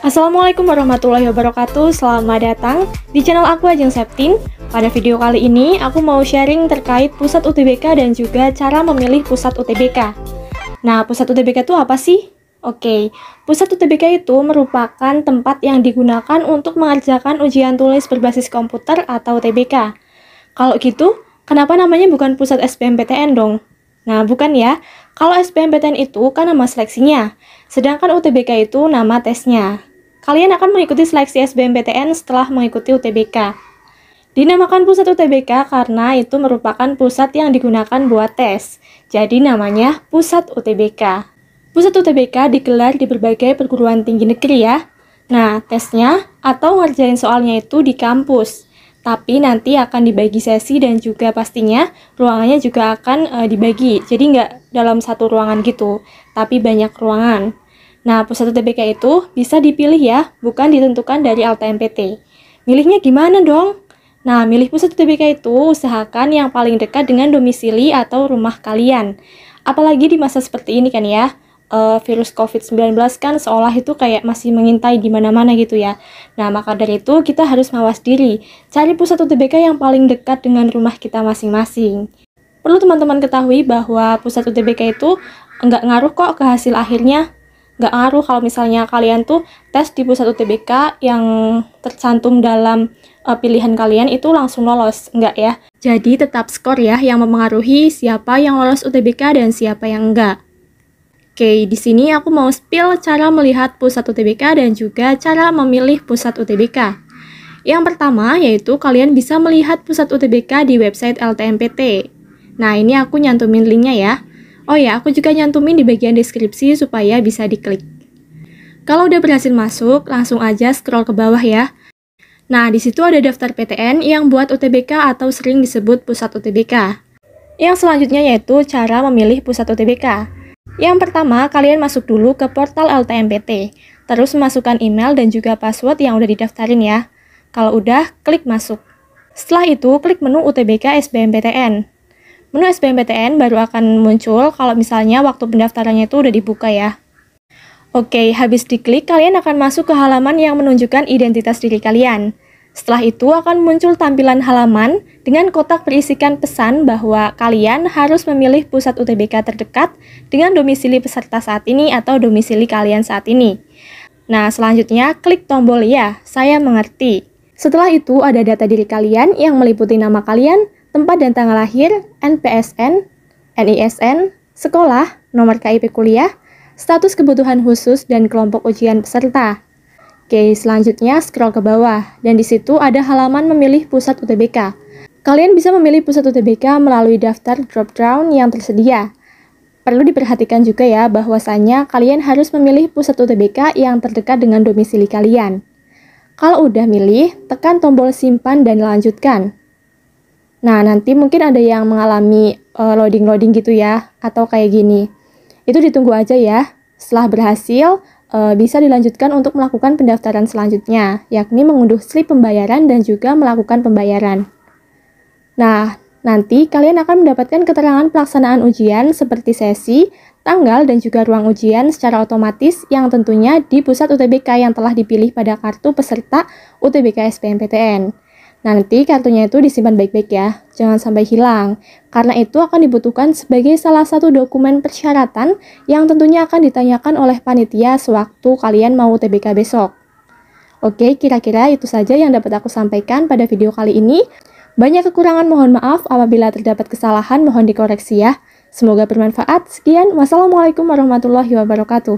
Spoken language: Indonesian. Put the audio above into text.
Assalamualaikum warahmatullahi wabarakatuh. Selamat datang di channel aku Ajeng Septin. Pada video kali ini aku mau sharing terkait pusat UTBK dan juga cara memilih pusat UTBK. Nah, pusat UTBK itu apa sih? Oke, pusat UTBK itu merupakan tempat yang digunakan untuk mengerjakan ujian tulis berbasis komputer atau UTBK. Kalau gitu, kenapa namanya bukan pusat SBMPTN dong? Nah, bukan ya. Kalau SBMPTN itu kan nama seleksinya, sedangkan UTBK itu nama tesnya. Kalian akan mengikuti seleksi SBMPTN setelah mengikuti UTBK. Dinamakan pusat UTBK karena itu merupakan pusat yang digunakan buat tes. Jadi namanya pusat UTBK. Pusat UTBK digelar di berbagai perguruan tinggi negeri ya. Nah, tesnya atau ngerjain soalnya itu di kampus. Tapi nanti akan dibagi sesi dan juga pastinya ruangannya juga akan dibagi. Jadi nggak dalam satu ruangan gitu, tapi banyak ruangan. Nah, pusat UTBK itu bisa dipilih ya, bukan ditentukan dari LTMPT. Milihnya gimana dong? Nah, milih pusat UTBK itu usahakan yang paling dekat dengan domisili atau rumah kalian. Apalagi di masa seperti ini kan ya, virus COVID-19 kan seolah itu kayak masih mengintai di mana-mana gitu ya. Nah, maka dari itu kita harus mawas diri, cari pusat UTBK yang paling dekat dengan rumah kita masing-masing. Perlu teman-teman ketahui bahwa pusat UTBK itu nggak ngaruh kok ke hasil akhirnya. Nggak ngaruh kalau misalnya kalian tuh tes di pusat UTBK yang tercantum dalam pilihan kalian itu langsung lolos, enggak ya. Jadi tetap skor ya yang mempengaruhi siapa yang lolos UTBK dan siapa yang enggak. Oke, di sini aku mau spill cara melihat pusat UTBK dan juga cara memilih pusat UTBK. Yang pertama yaitu kalian bisa melihat pusat UTBK di website LTMPT. Nah, ini aku nyantumin linknya ya. Oh ya, aku juga nyantumin di bagian deskripsi supaya bisa diklik. Kalau udah berhasil masuk, langsung aja scroll ke bawah ya. Nah, di situ ada daftar PTN yang buat UTBK atau sering disebut pusat UTBK. Yang selanjutnya yaitu cara memilih pusat UTBK. Yang pertama, kalian masuk dulu ke portal LTMPT, terus masukkan email dan juga password yang udah didaftarin ya. Kalau udah, klik masuk. Setelah itu, klik menu UTBK SBMPTN. Menu SBMPTN baru akan muncul kalau misalnya waktu pendaftarannya itu udah dibuka ya. Oke, habis diklik, kalian akan masuk ke halaman yang menunjukkan identitas diri kalian. Setelah itu akan muncul tampilan halaman dengan kotak berisikan pesan bahwa kalian harus memilih pusat UTBK terdekat dengan domisili peserta saat ini atau domisili kalian saat ini. Nah, selanjutnya klik tombol ya, saya mengerti. Setelah itu ada data diri kalian yang meliputi nama kalian, tempat dan tanggal lahir, NPSN, NISN, sekolah, nomor KIP kuliah, status kebutuhan khusus, dan kelompok ujian peserta. Oke, selanjutnya scroll ke bawah, dan di situ ada halaman memilih pusat UTBK. Kalian bisa memilih pusat UTBK melalui daftar drop-down yang tersedia. Perlu diperhatikan juga ya, bahwasannya kalian harus memilih pusat UTBK yang terdekat dengan domisili kalian. Kalau udah milih, tekan tombol simpan dan lanjutkan. Nah, nanti mungkin ada yang mengalami loading-loading gitu ya, atau kayak gini. Itu ditunggu aja ya. Setelah berhasil, bisa dilanjutkan untuk melakukan pendaftaran selanjutnya, yakni mengunduh slip pembayaran dan juga melakukan pembayaran. Nah, nanti kalian akan mendapatkan keterangan pelaksanaan ujian seperti sesi, tanggal, dan juga ruang ujian secara otomatis yang tentunya di pusat UTBK yang telah dipilih pada kartu peserta UTBK SBMPTN. Nanti kartunya itu disimpan baik-baik ya, jangan sampai hilang. Karena itu akan dibutuhkan sebagai salah satu dokumen persyaratan yang tentunya akan ditanyakan oleh panitia sewaktu kalian mau UTBK besok. Oke, kira-kira itu saja yang dapat aku sampaikan pada video kali ini. Banyak kekurangan mohon maaf, apabila terdapat kesalahan mohon dikoreksi ya. Semoga bermanfaat. Sekian, wassalamualaikum warahmatullahi wabarakatuh.